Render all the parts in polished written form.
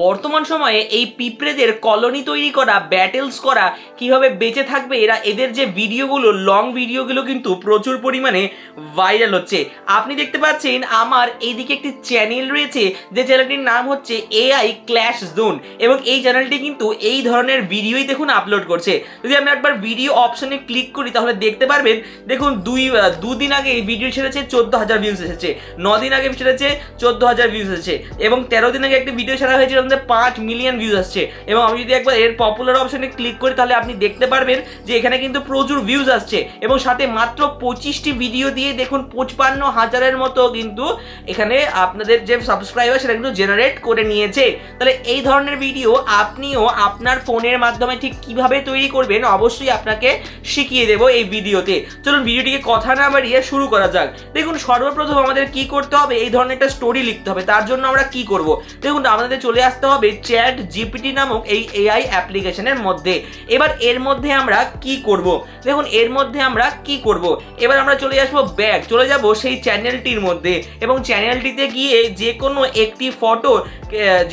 বর্তমান সময়ে এই পিঁপড়েদের কলোনি তৈরি করা, ব্যাটেলস করা, কিভাবে বেঁচে থাকবে এরা, এদের যে ভিডিওগুলো, লং ভিডিওগুলো কিন্তু প্রচুর পরিমাণে ভাইরাল হচ্ছে। আপনি দেখতে পাচ্ছেন আমার এইদিকে একটি চ্যানেল রয়েছে, যে চ্যানেলটির নাম হচ্ছে এআই ক্ল্যাশ জোন, এবং এই চ্যানেলটি কিন্তু এই ধরনের ভিডিওই দেখুন আপলোড করছে। যদি আমি একবার ভিডিও অপশনে ক্লিক করি তাহলে দেখতে পারবেন, দেখুন দুদিন আগে এই ভিডিও ছেড়েছে 14,000 ভিউজ এসেছে, 9 দিন আগে ছেড়েছে 14,000 ভিউজ এসেছে, এবং 13 দিন আগে একটি ভিডিও ছাড়া হয়েছিল আমাদের 5 মিলিয়ন ভিউজ আসছে। এবং আমি যদি একবার এর পপুলার অপশনে ক্লিক করি তাহলে আপনি দেখতে পারবেন যে এখানে কিন্তু প্রচুর ভিউজ আসছে, এবং সাথে মাত্র 25টি ভিডিও দিয়ে দেখুন 55,000-এর মতো কিন্তু এখানে আপনাদের যে সাবস্ক্রাইবার সেটা কিন্তু জেনারেট করে নিয়েছে। তাহলে এই ধরনের ভিডিও আপনিও আপনার ফোনের মাধ্যমে ঠিক কিভাবে তৈরি করবেন অবশ্যই আপনাকে শিখিয়ে দেবো এই ভিডিওতে। চলুন ভিডিওটিকে কথা না বাড়িয়ে শুরু করা যাক। দেখুন সর্বপ্রথম আমাদের কি করতে হবে, এই ধরনের একটা স্টোরি লিখতে হবে। তার জন্য আমরা কি করব, দেখুন আমাদের চলে আসতে হবে চ্যাট জিপিটি নামক এই এআই অ্যাপ্লিকেশনের মধ্যে। এবার এর মধ্যে আমরা কি করব, দেখুন এর মধ্যে আমরা কি করব, এবার আমরা চলে আসবো ব্যাক, চলে যাব সেই চ্যানেলটির মধ্যে, এবং চ্যানেলটিতে গিয়ে যে কোনো একটি ফটো,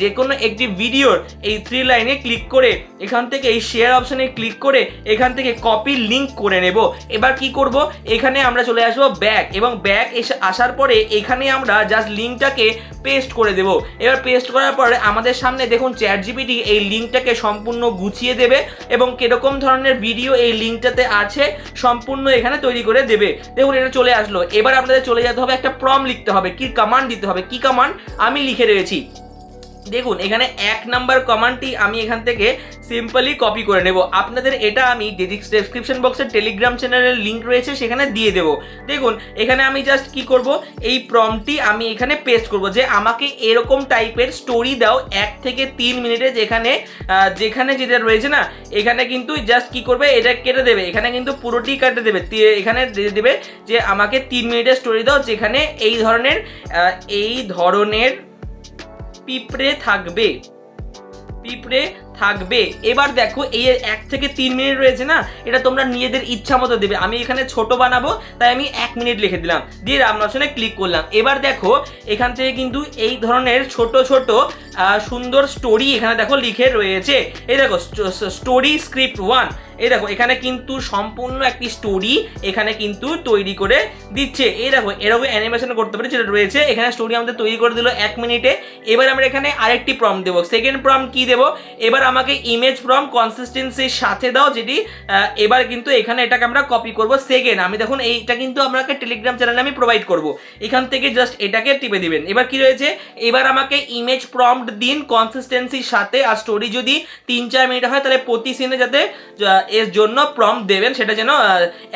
যে কোনো একটি ভিডিওর এই 3 লাইনে ক্লিক করে এখান থেকে এই শেয়ার অপশনে ক্লিক করে এখান থেকে কপি লিঙ্ক করে নেব। এবার কি করব, এখানে আমরা চলে আসবো ব্যাক, এবং ব্যাক এসে আসার পরে এখানে আমরা জাস্ট লিঙ্কটাকে পেস্ট করে দেব। এবার পেস্ট করার পরে আমাদের সামনে দেখুন চ্যাট জিপিটি এই লিঙ্কটাকে সম্পূর্ণ গুছিয়ে দেবে, এবং কিরকম ধরনের ভিডিও এই লিঙ্কটাতে আছে সম্পূর্ণ এখানে তৈরি করে দেবে। দেখুন এটা চলে আসলো। এবার আপনাদের চলে যেতে হবে, একটা প্রম্পট লিখতে হবে, কি কমান্ড দিতে হবে, কি কমান্ড আমি লিখে রয়েছি। দেখুন এখানে 1 নাম্বার কমান্ডটি আমি এখান থেকে সিম্পলি কপি করে নেব। আপনাদের এটা আমি ডেসক্রিপশন বক্সে টেলিগ্রাম চ্যানেলের লিঙ্ক রয়েছে সেখানে দিয়ে দেবো। দেখুন এখানে আমি জাস্ট কি করব, এই প্রম্পটটি আমি এখানে পেস্ট করব যে আমাকে এরকম টাইপের স্টোরি দাও 1 থেকে 3 মিনিটে, যেখানে যেটা রয়েছে না, এখানে কিন্তু জাস্ট কি করবে, এটা কেটে দেবে, এখানে কিন্তু পুরোটি কেটে দেবে, এখানে দেবে যে আমাকে 3 মিনিটের স্টোরি দাও যেখানে এই ধরনের পিঁপড়ে থাকবে। এবার দেখো এই 1 থেকে 3 মিনিট রয়েছে না, এটা তোমরা নিজেদের ইচ্ছা মতো দেবে। আমি এখানে ছোট বানাবো তাই আমি 1 মিনিট লিখে দিলাম, দিয়ে রান অপশনে ক্লিক করলাম। এবার দেখো এখান থেকে কিন্তু এই ধরনের ছোট ছোট সুন্দর স্টোরি এখানে দেখো লিখে রয়েছে। এই দেখো স্টোরি স্ক্রিপ্ট 1, এই দেখো এখানে কিন্তু সম্পূর্ণ একটি স্টোরি এখানে কিন্তু তৈরি করে দিচ্ছে। এই দেখো এরকম অ্যানিমেশন করতে পারি যেটা রয়েছে এখানে, স্টোরি আমাদের তৈরি করে দিল 1 মিনিটে। এবার আমরা এখানে আরেকটি প্রম্পট দেবো, সেকেন্ড প্রম্পট কি দেবো, এবার আমাকে ইমেজ প্রম্পট কনসিস্টেন্সির সাথে দাও, যেটি এবার কিন্তু এখানে এটাকে আমরা কপি করব। সেকেন্ড আমি দেখুন এইটা কিন্তু আপনাকে টেলিগ্রাম চ্যানেলে আমি প্রোভাইড করব, এখান থেকে জাস্ট এটাকে টিপে দিবেন। এবার কি রয়েছে, এবার আমাকে ইমেজ প্রম্পট দিন কনসিস্টেন্সির সাথে, আর স্টোরি যদি 3-4 মিনিট হয় তাহলে প্রতি সিনে যাতে এর জন্য প্রম্পট দেবেন, সেটা যেন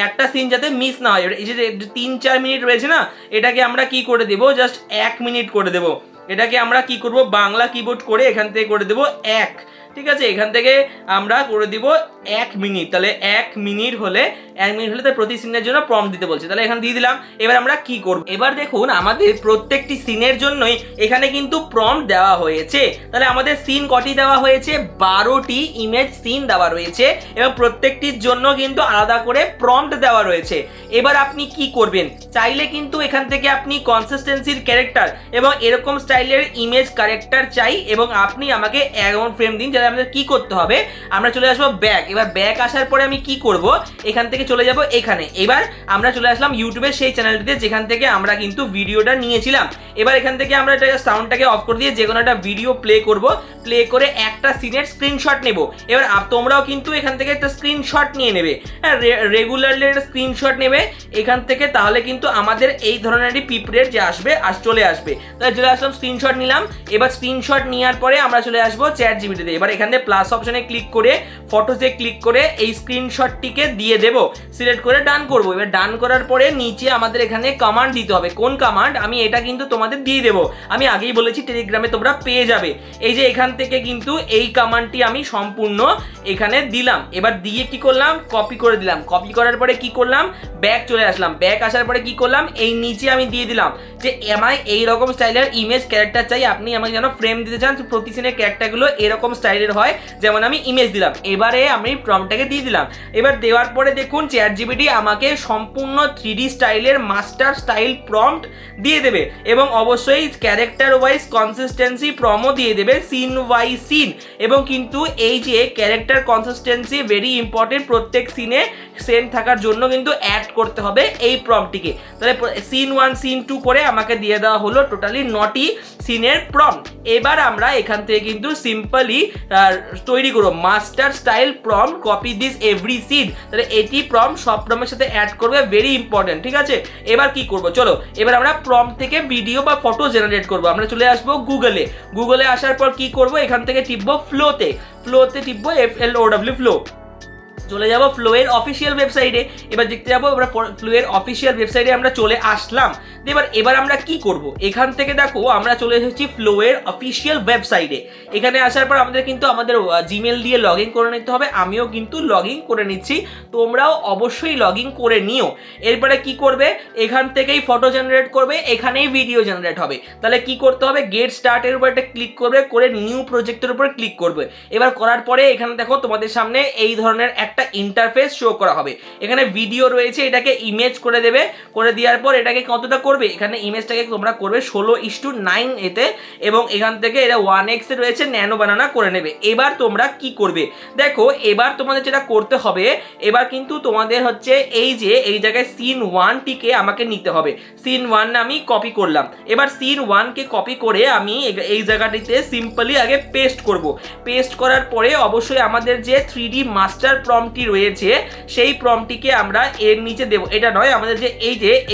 একটা সিন যাতে মিস না হয়। এই যে 3-4 মিনিট রয়েছে না, এটাকে আমরা কি করে দেবো, জাস্ট 1 মিনিট করে দেবো। এটাকে আমরা কি করব, বাংলা কিবোর্ড করে এখান থেকে করে দেবো 1, ঠিক আছে, এখান থেকে আমরা করে দিব 1 মিনিট। তাহলে 1 মিনিট হলে তাই প্রতি সিনের জন্য প্রম্পট দিতে বলছে, তাহলে এখানে দিয়ে দিলাম। এবার আমরা কি করব, এবার দেখুন আমাদের প্রত্যেকটি সিনের জন্যই এখানে কিন্তু প্রম্পট দেওয়া হয়েছে। তাহলে আমাদের সিন কটি দেওয়া হয়েছে, 12টি ইমেজ সিন দেওয়া রয়েছে, এবং প্রত্যেকটির জন্য কিন্তু আলাদা করে প্রম্পট দেওয়া রয়েছে। এবার আপনি কি করবেন, চাইলে কিন্তু এখান থেকে আপনি কনসিস্টেন্সির ক্যারেক্টার এবং এরকম স্টাইলের ইমেজ ক্যারেক্টার চাই, এবং আপনি আমাকে এমন ফ্রেম দিন। আমাদের কি করতে হবে, আমরা চলে আসবো ব্যাক। এবার ব্যাক আসার পরে আমি কি করব, এখান থেকে চলে যাব এখানে। এবার আমরা চলে আসলাম ইউটিউবের সেই চ্যানেলটিতে যেখান থেকে আমরা কিন্তু ভিডিওটা নিয়েছিলাম। এবার এখান থেকে আমরা এটা সাউন্ডটাকে অফ করে দিয়ে যে কোনো একটা ভিডিও প্লে করব, প্লে করে একটা সিনের স্ক্রিনশট নেব। এবার তোমরাও কিন্তু এখান থেকে একটা স্ক্রিনশট নিয়ে নেবে, হ্যাঁ রেগুলারলি একটা স্ক্রিনশট নেবে এখান থেকে, তাহলে কিন্তু আমাদের এই ধরনেরই পিঁপড়ের যে চলে আসবে। তাহলে চলে আসলাম, স্ক্রিনশট নিলাম। এবার স্ক্রিনশট নেওয়ার পরে আমরা চলে আসবো চ্যাট জিপিটিতে। এবার এখান থেকে প্লাস অপশনে ক্লিক করে ফটোতে ক্লিক করে এই স্ক্রিনশটটিকে দিয়ে দেবো, সিলেক্ট করে ডান করব। এবার ডান করার পরে নিচে আমাদের এখানে কমান্ড দিতে হবে। কোন কমান্ড, আমি এটা কিন্তু তোমাদের দিয়ে দেবো, আমি আগেই বলেছি টেলিগ্রামে তোমরা পেয়ে যাবে। এই যে এখান থেকে কিন্তু এই কমান্ডটি আমি সম্পূর্ণ এখানে দিলাম। এবার দিয়ে কি করলাম, কপি করে দিলাম। কপি করার পরে কি করলাম, ব্যাক চলে আসলাম। ব্যাক আসার পরে কি করলাম, এই নিচে আমি দিয়ে দিলাম যে আমায় এইরকম স্টাইলের ইমেজ ক্যারেক্টার চাই, আপনি আমাকে যেন ফ্রেম দিতে চান, প্রতি সিনের ক্যারেক্টারগুলো এরকম স্টাইলের হয় যেমন আমি ইমেজ দিলাম। এবারে আমি প্রম্পটটাকে দিয়ে দিলাম। এবার দেওয়ার পরে দেখুন চ্যাটজিপিটি আমাকে সম্পূর্ণ 3D স্টাইলের মাস্টার স্টাইল প্রম্পট দিয়ে দেবে এবং অবশ্যই ক্যারেক্টার ওয়াইজ কনসিস্টেন্সি প্রমও দিয়ে দেবে সিন ওয়াই সিন। এবং কিন্তু এই যে ক্যারেক্টার কনসিস্টেন্সি ভেরি ইম্পর্টেন্ট, প্রত্যেক সিনে সেম থাকার জন্য কিন্তু অ্যাড করতে হবে এই প্রম্পটটিকে। তাহলে সিন 1 সিন 2 করে আমাকে দিয়ে দেওয়া হলো টোটালি 9টি সিনের প্রম্পট। এবার আমরা এখান থেকে কিন্তু সিম্পলি তৈরি করবো master style prompt, copy this every scene. তাহলে এটি প্রম্পট সব প্রম্পটের সাথে অ্যাড করবে, ভেরি ইম্পর্টেন্ট, ঠিক আছে। এবার কি করব, চলো এবার আমরা প্রম্পট থেকে ভিডিও বা ফটো জেনারেট করব। আমরা চলে আসবো গুগলে আসার পর কি করব, এখান থেকে টিপবো ফ্লোতে টিপবো FLOW ফ্লো। চলে যাব ফ্লো এর অফিসিয়াল ওয়েবসাইটে। এবার দেখতে যাবো আমরা ফ্লো এর অফিসিয়াল ওয়েবসাইটে আমরা চলে আসলাম। এবার আমরা কি করব, এখান থেকে দেখো আমরা চলে এসেছি ফ্লো এর অফিসিয়াল ওয়েবসাইটে। এখানে আসার পর আমাদের কিন্তু আমাদের জিমেল দিয়ে লগ ইন করে নিতে হবে। আমিও কিন্তু লগ ইন করে নিচ্ছি, তোমরাও অবশ্যই লগ ইন করে নিও। এরপরে কি করবে, এখান থেকেই ফটো জেনারেট করবে, এখানেই ভিডিও জেনারেট হবে। তাহলে কি করতে হবে, গেট স্টার্টের উপর একটা ক্লিক করবে, করে নিউ প্রজেক্টের উপর ক্লিক করবে। এবার করার পরে এখানে দেখো তোমাদের সামনে এই ধরনের একটা ইন্টারফেস শো করা হবে। এখানে ভিডিও রয়েছে, এটাকে ইমেজ করে দেবে, করে দেওয়ার পর এটাকে কতটা করবে, এখানে ইমেজটাকে তোমরা করবে 16:9 এতে, এবং এখান থেকে এটা 1x এ রয়েছে, ন্যানো বানানা করে নেবে। এবার তোমরা কি করবে, দেখো এবার তোমাদের যেটা করতে হবে, এবার কিন্তু তোমাদের হচ্ছে এই যে এই জায়গায় সিন 1টিকে আমাকে নিতে হবে। সিন 1 আমি কপি করলাম। এবার সিন 1কে কপি করে আমি এই জায়গাটিতে সিম্পলি আগে পেস্ট করব। পেস্ট করার পরে অবশ্যই আমাদের যে 3D মাস্টার প্রম্পটটি রয়েছে সেই প্রম্পটটিকে আমরা এর নিচে দেব। এটা নয়, আমাদের যে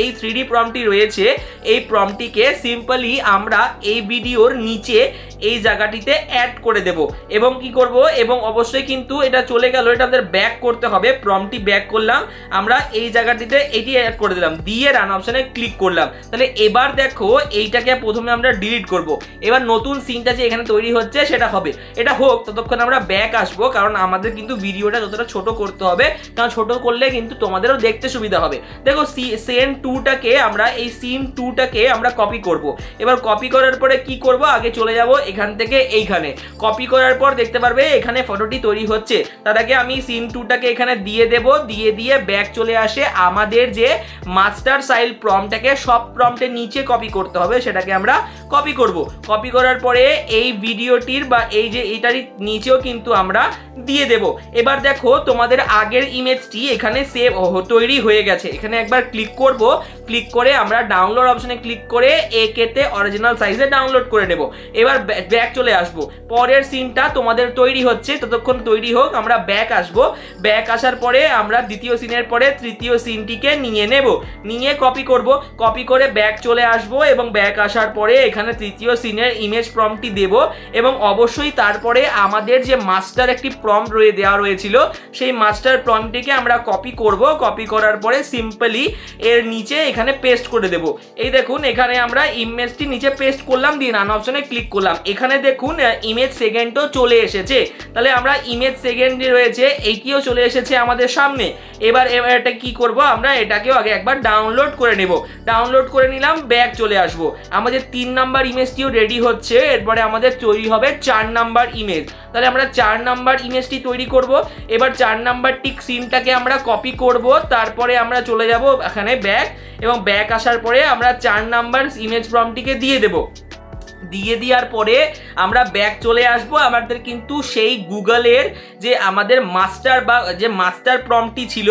এই 3D প্রম্পটটি রয়েছে এই প্রম্পটটিকে সিম্পলি আমরা এই ভিডিওর নিচে এই জায়গাটিতে অ্যাড করে দেব। এবং কি করব, এবং অবশ্যই কিন্তু এটা চলে গেল, এটা আমাদের ব্যাক করতে হবে। প্রম্পটটি ব্যাক করলাম, আমরা এই জায়গাটিতে এটি অ্যাড করে দিলাম, দিয়ে রান অপশনে ক্লিক করলাম। তাহলে এবার দেখো এইটাকে প্রথমে আমরা ডিলিট করব। এবার নতুন সিনটা যে এখানে তৈরি হচ্ছে সেটা হবে, এটা হোক, ততক্ষণ আমরা ব্যাক আসবো, কারণ আমাদের কিন্তু ভিডিওটা যতটা ছোট করতে হবে, কারণ ছোট করলে কিন্তু তোমাদেরও দেখতে সুবিধা হবে। দেখো সিন 2টাকে আমরা এই সিন 2টাকে আমরা কপি করব। এবার কপি করার পরে কি করব, আগে চলে যাব এখান থেকে এইখানে। কপি করার পর দেখতে পারবে এখানে ফটোটি তৈরি হচ্ছে। তার আগে আমি সিন 2টাকে এখানে দিয়ে দেব, দিয়ে ব্যাক চলে আসে আমাদের যে মাস্টার স্টাইল প্রম্পটটাকে সব প্রম্পটের নিচে কপি করতে হবে, সেটাকে আমরা কপি করব। কপি করার পরে এই ভিডিওটির বা এই যে এটারই নিচেও কিন্তু আমরা দিয়ে দেব। এবার দেখো তোমাদের আগের ইমেজটি এখানে সেভ তৈরি হয়ে গেছে। এখানে একবার ক্লিক করব, ক্লিক করে আমরা ডাউনলোড অপশনে ক্লিক করে একেতে অরিজিনাল সাইজে ডাউনলোড করে নেব। এবার ব্যাক চলে আসব, পরের সিনটা তোমাদের তৈরি হচ্ছে, ততক্ষণ তৈরি হোক, আমরা ব্যাক আসব। ব্যাক আসার পরে আমরা দ্বিতীয় সিনের পরে তৃতীয় সিনটিকে নিয়ে নেব, নিয়ে কপি করব। কপি করে ব্যাক চলে আসব, এবং ব্যাক আসার পরে এখানে তৃতীয় সিনের ইমেজ প্রম্পটটি দেব, এবং অবশ্যই তারপরে আমাদের যে মাস্টার একটি প্রম্পট দেওয়া রয়েছিল সেই মাস্টার প্রম্পটটিকে আমরা কপি করব। কপি করার পরে সিম্পলি এর নিচে এখানে পেস্ট করে দেব। এই দেখুন এখানে আমরা ইমেজটি নিচে পেস্ট করলাম, দিয়ে রান অপশনে ক্লিক করলাম। এখানে দেখুন ইমেজ সেকেন্ডও চলে এসেছে। তাহলে আমরা ইমেজ সেকেন্ড রয়েছে এইটিও চলে এসেছে আমাদের সামনে। এবার এটা কি করব, আমরা এটাকেও আগে একবার ডাউনলোড করে নেব। ডাউনলোড করে নিলাম, ব্যাক চলে আসব। আমাদের 3 নাম্বার ইমেজটিও রেডি হচ্ছে, এরপরে আমাদের তৈরি হবে 4 নাম্বার ইমেজ। তাহলে আমরা 4 নাম্বার ইমেজটি তৈরি করব। এবার 4 নাম্বার সিনটাকে আমরা কপি করব, তারপরে আমরা চলে যাব এখানে ব্যাক, এবং ব্যাক আসার পরে আমরা 4 নাম্বার ইমেজ প্রম্পটটিকে দিয়ে দেব। দিয়ে দেওয়ার পরে আমরা ব্যাক চলে আসবো। আমাদের কিন্তু সেই গুগলের যে আমাদের মাস্টার বা যে মাস্টার প্রম্পটটি ছিল,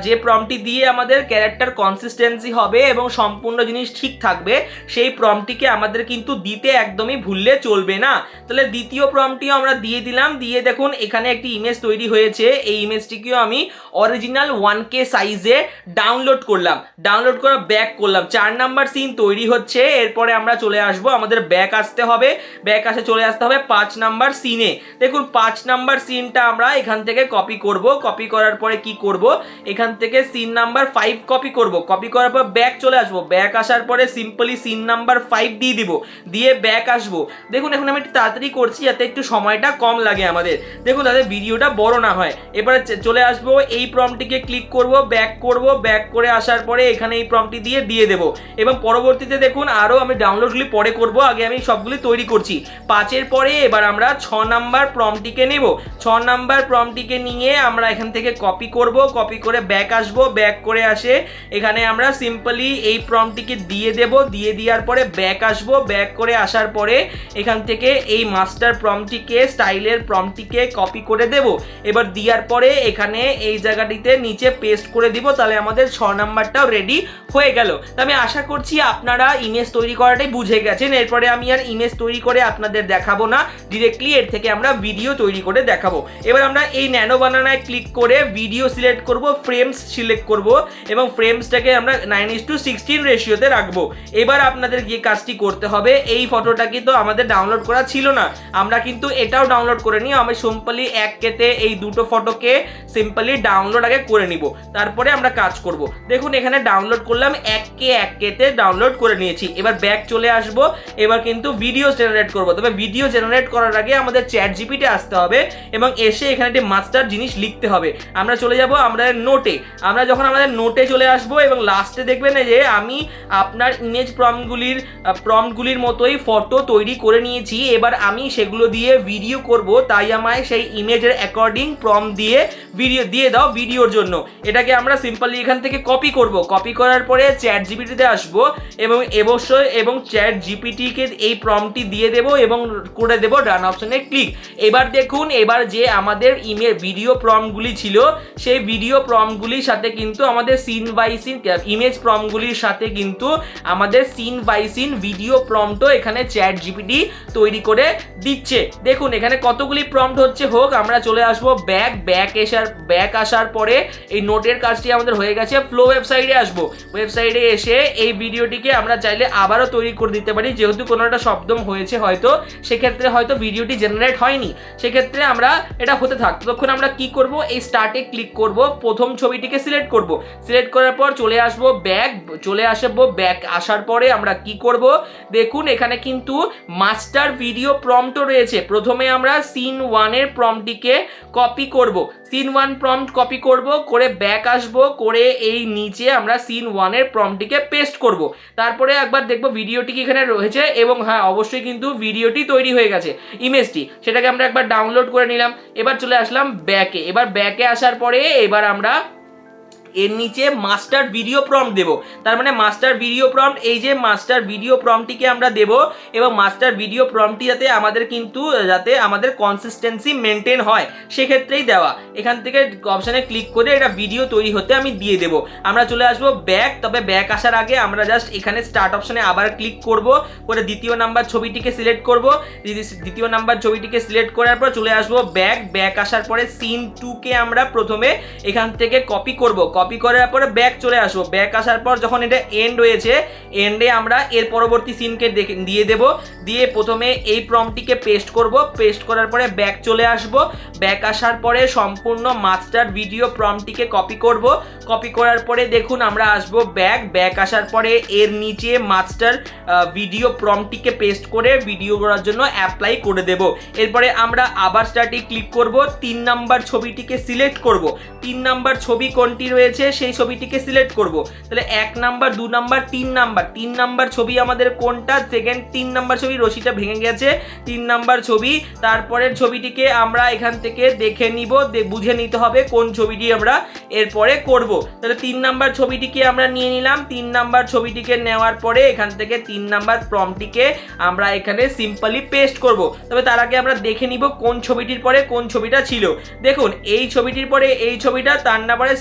যে প্রম্পটটি দিয়ে আমাদের ক্যারেক্টার কনসিস্টেন্সি হবে এবং সম্পূর্ণ জিনিস ঠিক থাকবে, সেই প্রম্পটটিকে আমাদের কিন্তু দিতে একদমই ভুললে চলবে না। তাহলে দ্বিতীয় প্রম্পটটিও আমরা দিয়ে দিলাম। দিয়ে দেখুন এখানে একটি ইমেজ তৈরি হয়েছে, এই ইমেজটিকেও আমি অরিজিনাল 1K সাইজে ডাউনলোড করলাম। ডাউনলোড করে ব্যাক করলাম, 4 নাম্বার সিন তৈরি হচ্ছে। এরপরে আমরা চলে আসবো, আমাদের ব্যাক আসতে হবে, ব্যাক আসে চলে আসতে হবে 5 নাম্বার সিনে। দেখুন 5 নাম্বার সিনটা আমরা এখান থেকে কপি করব। কপি করার পরে কি করব, এখান থেকে সিন নাম্বার 5 কপি করব। কপি করার পর ব্যাক চলে আসবো। ব্যাক আসার পরে সিম্পলি সিন নাম্বার 5 দিয়ে দিব, দিয়ে ব্যাক আসবো। দেখুন এখন আমি একটু তাড়াতাড়ি করছি যাতে একটু সময়টা কম লাগে আমাদের, দেখুন তাদের ভিডিওটা বড় না হয়। এবারে চলে আসবো, এই প্রম্পটটিকে ক্লিক করব, ব্যাক করব। ব্যাক করে আসার পরে এখানে এই প্রম্পটটি দিয়ে দেব, এবং পরবর্তীতে দেখুন আরও আমি ডাউনলোডগুলি পরে করব, আগে আমি সবগুলি তৈরি করছি। 5-এর পরে এবার আমরা 6 নাম্বার প্রম্পটটিকে নেব। 6 নাম্বার প্রম্পটটিকে নিয়ে আমরা এখান থেকে কপি করব। কপি করে ব্যাক আসবো, ব্যাক করে আসে এখানে আমরা সিম্পলি এই প্রম্পটটিকে দিয়ে দেব, দিয়ে দেওয়ার পরে ব্যাক আসবো, ব্যাক করে আসার পরে এখান থেকে এই মাস্টার প্রম্পটটিকে স্টাইলের প্রম্পটটিকে কপি করে দেব। এবার দেওয়ার পরে এখানে এই জায়গাটিতে নিচে পেস্ট করে দিব, তাহলে আমাদের 6 নাম্বারটাও রেডি হয়ে গেল। তো আমি আশা করছি আপনারা ইমেজ তৈরি করাটাই বুঝে গেছেন। এরপরে আমি আর ইমেজ তৈরি করে আপনাদের দেখাবো না, ডিরেক্টলি এর থেকে আমরা ভিডিও তৈরি করে দেখাবো। এবার আমরা এই ন্যানো বানানায় ক্লিক করে ভিডিও সিলেক্ট করব, ফ্রেমস সিলেক্ট করব এবং ফ্রেমসটাকে আমরা 9:16 রেশিওতে রাখবো। এবার আপনাদের যে কাজটি করতে হবে, এই ফটোটা কিন্তু আমাদের ডাউনলোড করা ছিল না, আমরা কিন্তু এটাও ডাউনলোড করে নিই। আমি সিম্পলি 1Kতে এই দুটো ফটোকে সিম্পলি ডাউনলোড আগে করে নিব, তারপরে আমরা কাজ করব। দেখুন এখানে ডাউনলোড করলাম, 1Kতে ডাউনলোড করে নিয়েছি। এবার ব্যাক চলে আসব, এবার কিন্তু ভিডিও জেনারেট করব। তবে ভিডিও জেনারেট করার আগে আমাদের চ্যাট জিপিটি আসতে হবে এবং এসে এখানে একটি মাস্টার জিনিস লিখতে হবে। আমরা চলে যাব আমাদের নোটে। আমরা যখন আমাদের নোটে চলে আসব এবং লাস্টে দেখবেন যে আমি আপনার ইমেজ প্রম্পটগুলির মতোই ফটো তৈরি করে নিয়েছি। এবার আমি সেগুলো দিয়ে ভিডিও করব, তাই আমায় সেই ইমেজের অ্যাকর্ডিং প্রম্পট দিয়ে ভিডিও দিয়ে দাও ভিডিওর জন্য। এটাকে আমরা সিম্পলি এখান থেকে কপি করব, কপি করার পরে চ্যাট জিপিটিতে আসব এবং চ্যাট জিপিটিকে এই প্রম্পটটি দিয়ে দেব এবং করে দেব ডান অপশনে ক্লিক। এবার দেখুন, এবার যে আমাদের ভিডিও প্রম্পটগুলি ছিল সেই ভিডিও প্রম্পটগুলির সাথে কিন্তু আমাদের সিন বাই সিন ইমেজ প্রম্পটগুলির সাথে কিন্তু আমাদের সিন বাই সিন ভিডিও প্রম্পটও এখানে চ্যাট জিপিটি তৈরি করে দিচ্ছে। দেখুন এখানে কতগুলি প্রম্পট হচ্ছে হোক, আমরা চলে আসবো ব্যাক আসার পরে এই নোটের কাজটি আমাদের হয়ে গেছে। ফ্লো ওয়েবসাইটে আসবো, ওয়েবসাইটে এসে এই ভিডিওটিকে আমরা চাইলে আবারও তৈরি করে দিতে পারি, যেহেতু কোনো একটা শব্দ হয়েছে হয়তো সেক্ষেত্রে হয়তো ভিডিওটি জেনারেট হয়নি, সেক্ষেত্রে আমরা এটা হতে থাক। তখন আমরা কি করব, এই স্টার্টে ক্লিক করব, প্রথম ছবিটিকে সিলেক্ট করব, সিলেক্ট করার পর চলে আসবো ব্যাক আসার পরে আমরা কি করব, দেখুন এখানে কিন্তু মাস্টার ভিডিও প্রম্পটও রয়েছে। প্রথমে আমরা সিন 1 এর প্রম্পটটিকে কপি করব, সিন 1 প্রম্পট কপি করব, করে ব্যাক আসব, করে এই নিচে আমরা সিন 1 এর প্রম্পটটিকে পেস্ট করব। তারপরে একবার দেখব ভিডিওটি এখানে রয়েছে এবং হ্যাঁ অবশ্যই কিন্তু ভিডিওটি তৈরি হয়ে গেছে, ইমেজটি, সেটাকে আমরা একবার ডাউনলোড করে নিলাম। এবার চলে আসলাম ব্যাকে। এবার ব্যাকে আসার পরে এবার আমরা এর নিচে মাস্টার ভিডিও প্রম্পট দেব। তার মানে মাস্টার ভিডিও প্রম্পট, এই যে মাস্টার ভিডিও প্রম্পটটিকে আমরা দেব এবং মাস্টার ভিডিও প্রম্পটটি যাতে আমাদের কনসিস্টেন্সি মেনটেন হয় সেক্ষেত্রেই দেওয়া। এখান থেকে অপশানে ক্লিক করে এটা ভিডিও তৈরি হতে আমি দিয়ে দেব। আমরা চলে আসবো ব্যাক, তবে ব্যাক আসার আগে আমরা জাস্ট এখানে স্টার্ট অপশানে আবার ক্লিক করব, করে দ্বিতীয় নাম্বার ছবিটিকে সিলেক্ট করব। দ্বিতীয় নাম্বার ছবিটিকে সিলেক্ট করার পর চলে আসবো ব্যাক আসার পরে সিন 2কে আমরা প্রথমে এখান থেকে কপি করব, কপি করার পরে ব্যাক চলে আসবো। ব্যাক আসার পর যখন এটা এন্ড হয়েছে, এন্ডে আমরা এর পরবর্তী সিনকে দিয়ে দেব, দিয়ে প্রথমে এই প্রম্পটটিকে পেস্ট করব, পেস্ট করার পরে ব্যাক চলে আসবো। ব্যাক আসার পরে সম্পূর্ণ মাস্টার ভিডিও প্রম্পটটিকে কপি করব, কপি করার পরে দেখুন আমরা আসবো ব্যাক আসার পরে এর নিচে মাস্টার ভিডিও প্রম্পটটিকে পেস্ট করে ভিডিও করার জন্য অ্যাপ্লাই করে দেব। এরপরে আমরা আবার স্টার্টে ক্লিক করব, 3 নাম্বার ছবিটিকে সিলেক্ট করব, 3 নাম্বার ছবি কোনটি রয়েছে সেই ছবিটিকে সিলেক্ট করব। তাহলে 1 নাম্বার 2 নাম্বার 3 নাম্বার ছবি আমাদের কোনটা, সেকেন্ড 3 নাম্বার ছবি, রশিটা ভেঙে গেছে, 3 নাম্বার ছবি। তারপরের ছবিটিকে আমরা এখান থেকে দেখে নিব, বুঝে নিতে হবে কোন ছবিটি আমরা এরপরে করব। তাহলে 3 নাম্বার ছবিটিকে আমরা নিয়ে নিলাম, 3 নাম্বার ছবিটিকে নেওয়ার পরে এখান থেকে 3 নাম্বার প্রম্পটটিকে আমরা এখানে সিম্পলি পেস্ট করব। তবে তার আগে আমরা দেখে নিব কোন ছবিটির পরে কোন ছবিটা ছিল। দেখুন এই ছবিটির পরে এই ছবিটা, তার নাম্বারে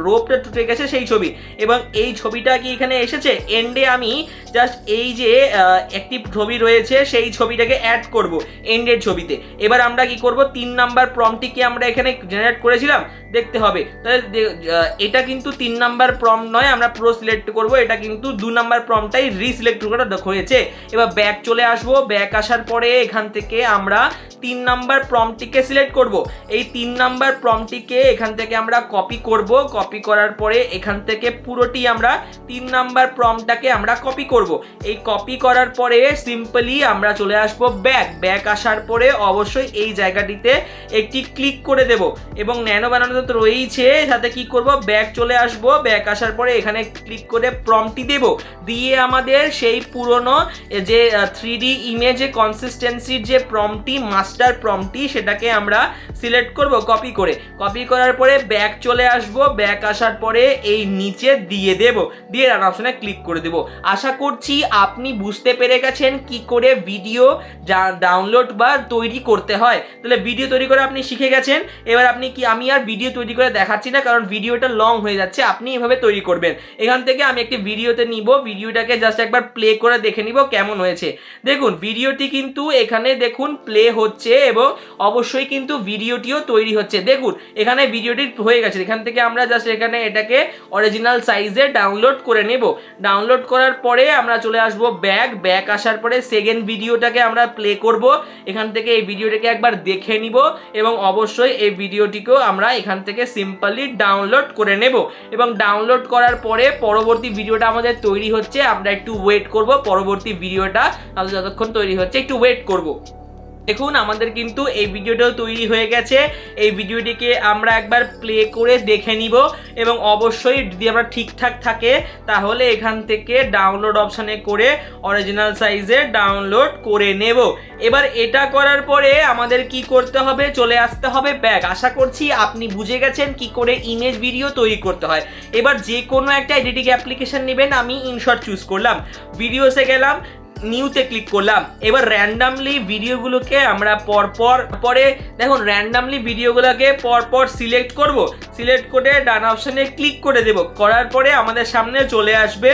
রোপটা টুটে গেছে সেই ছবি, এবং এই ছবিটা কি এখানে এসেছে এন্ডে। আমি জাস্ট এই যে একটি ছবি রয়েছে সেই ছবিটাকে অ্যাড করব এন্ডের ছবিতে। এবার আমরা কি করব, 3 নাম্বার প্রম্পটটিকে আমরা এখানে জেনারেট করেছিলাম, দেখতে হবে। তাহলে এটা কিন্তু 3 নাম্বার প্রম্পট নয়, আমরা পুরো সিলেক্ট করব, এটা কিন্তু 2 নাম্বার প্রম্পটটাই রিসিলেক্ট করা হয়েছে। এবার ব্যাক চলে আসবো, ব্যাক আসার পরে এখান থেকে আমরা 3 নাম্বার প্রম্পটটিকে সিলেক্ট করব। এই 3 নাম্বার প্রম্পটটিকে এখান থেকে আমরা কপি করব, কপি করার পরে এখান থেকে পুরোটি আমরা 3 নাম্বার প্রম্পটটাকে আমরা কপি করব। এই কপি করার পরে সিম্পলি আমরা চলে আসব ব্যাক আসার পরে অবশ্যই এই জায়গাটিতে একটি ক্লিক করে দেব এবং ন্যানো বানানো তো রয়েইছে, সাথে কি করব ব্যাক চলে আসব। ব্যাক আসার পরে এখানে ক্লিক করে প্রম্পটটি দেব, দিয়ে আমাদের সেই পুরনো যে 3D ইমেজে কনসিস্টেন্সির যে প্রম্পটটি মাস্টার প্রম্পটটি সেটাকে আমরা সিলেক্ট করব কপি করার পরে ব্যাক চলে আসব। ব্যাক আসার পরে এই নিচে দিয়ে দেব, দিয়ে রান অপশনে ক্লিক করে দেব। আশা করছি আপনি বুঝতে পেরে গেছেন কি করে ভিডিও ডাউনলোড বা তৈরি করতে হয়। তাহলে ভিডিও তৈরি করে আপনি শিখে গেছেন। এবার আপনি কি, আমি আর ভিডিও তৈরি করে দেখাচ্ছি না কারণ ভিডিওটা লং হয়ে যাচ্ছে, আপনি এভাবে তৈরি করবেন। এখান থেকে আমি একটি ভিডিওতে নিব, ভিডিওটাকে জাস্ট একবার প্লে করে দেখে নিব কেমন হয়েছে। দেখুন ভিডিওটি কিন্তু এখানে দেখুন প্লে হচ্ছে এবং অবশ্যই কিন্তু ভিডিওটিও তৈরি হচ্ছে। দেখুন এখানে ভিডিওটি হয়ে গেছে। এখান থেকে আমরা জাস্ট এখানে এটাকে অরিজিনাল সাইজে ডাউনলোড করে নেব। ডাউনলোড করার পরে আমরা চলে আসব ব্যাক আসার পরে সেকেন্ড ভিডিওটাকে আমরা প্লে করব। এখান থেকে এই ভিডিওটাকে একবার দেখে নিব এবং অবশ্যই এই ভিডিওটিকেও আমরা এখান থেকে সিম্পলি ডাউনলোড করে নেব এবং ডাউনলোড করার পরে পরবর্তী ভিডিওটা আমাদের তৈরি হচ্ছে। আমরা একটু ওয়েট করব, পরবর্তী ভিডিওটা যতক্ষণ তৈরি হচ্ছে একটু ওয়েট করব। দেখুন আমাদের কিন্তু এই ভিডিওটাও তৈরি হয়ে গেছে। এই ভিডিওটিকে আমরা একবার প্লে করে দেখে নিব এবং অবশ্যই যদি আমরা ঠিকঠাক থাকে তাহলে এখান থেকে ডাউনলোড অপশানে করে অরিজিনাল সাইজে ডাউনলোড করে নেব। এবার এটা করার পরে আমাদের কি করতে হবে, চলে আসতে হবে ব্যাক। আশা করছি আপনি বুঝে গেছেন কি করে ইমেজ ভিডিও তৈরি করতে হয়। এবার যে কোনো একটা এডিটিং অ্যাপ্লিকেশন নেবেন, আমি ইনশর্ট চুজ করলাম, ভিডিওসে গেলাম, নিউতে ক্লিক করলাম। এবার র্যান্ডামলি ভিডিওগুলোকে আমরা পরে দেখুন র্যান্ডামলি ভিডিওগুলোকে পরপর সিলেক্ট করব। সিলেক্ট করে ডান অপশানে ক্লিক করে দেব। করার পরে আমাদের সামনে চলে আসবে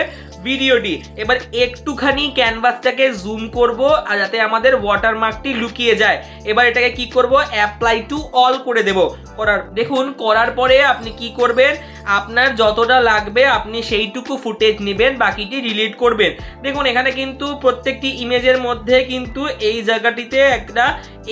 ভিডিওটি। এবার একটুখানি ক্যানভাসটাকে জুম করব আর যাতে আমাদের ওয়াটারমার্কটি লুকিয়ে যায়। এবার এটাকে কি করব, অ্যাপ্লাই টু অল করে দেব। দেখুন করার পরে আপনি কি করবেন, আপনার যতটা লাগবে আপনি সেইটুকু ফুটেজ নেবেন, বাকিটি ডিলিট করবেন। দেখুন এখানে কিন্তু প্রত্যেকটি ইমেজের মধ্যে কিন্তু এই জায়গাটিতে একটা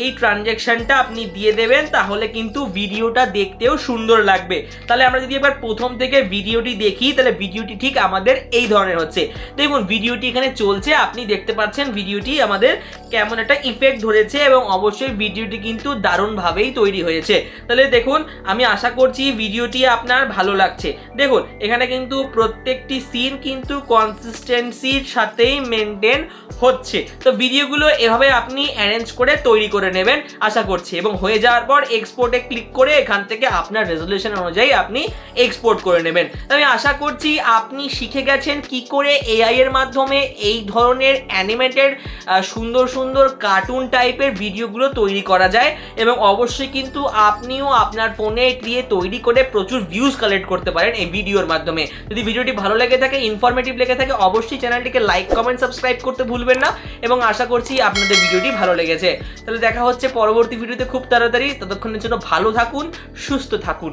এই ট্রানজ্যাকশনটা আপনি দিয়ে দেবেন, তাহলে কিন্তু ভিডিওটা দেখতেও সুন্দর লাগবে। তাহলে আমরা যদি এবার প্রথম থেকে ভিডিওটি দেখি তাহলে ভিডিওটি ঠিক আমাদের এই ধরনের হচ্ছে। দেখুন ভিডিওটি এখানে চলছে, আপনি দেখতে পাচ্ছেন ভিডিওটি আমাদের কেমন একটা ইফেক্ট ধরেছে এবং অবশ্যই ভিডিওটি কিন্তু দারুণভাবেই তৈরি হয়েছে। তাহলে দেখুন আমি আশা করছি ভিডিওটি আপনার ভালো লাগছে। দেখুন এখানে কিন্তু প্রত্যেকটি সিন কিন্তু কনসিস্টেন্সির সাথেই মেনটেন হচ্ছে। তো ভিডিওগুলো এভাবে আপনি অ্যারেঞ্জ করে তৈরি করে নেবেন আশা করছি, এবং হয়ে যাওয়ার পর এক্সপোর্টে ক্লিক করে এখান থেকে আপনার রেজলিউশন অনুযায়ী আপনি এক্সপোর্ট করে নেবেন। আমি আশা করছি আপনি শিখে গেছেন কি করে এআই এর মাধ্যমে এই ধরনের অ্যানিমেটেড সুন্দর সুন্দর কার্টুন টাইপের ভিডিওগুলো তৈরি করা যায় এবং অবশ্যই কিন্তু আপনিও আপনার ফোনে দিয়ে তৈরি করে প্রচুর ভিউজ কালেক্ট করতে পারেন এই ভিডিওর মাধ্যমে। যদি ভিডিওটি ভালো লেগে থাকে, ইনফরমেটিভ লেগে থাকে, অবশ্যই চ্যানেলটিকে লাইক কমেন্ট সাবস্ক্রাইব করতে ভুলবেন না এবং আশা করছি আপনাদের ভিডিওটি ভালো লেগেছে। তাহলে দেখা হচ্ছে পরবর্তী ভিডিওতে খুব তাড়াতাড়ি। ততক্ষণের জন্য ভালো থাকুন, সুস্থ থাকুন।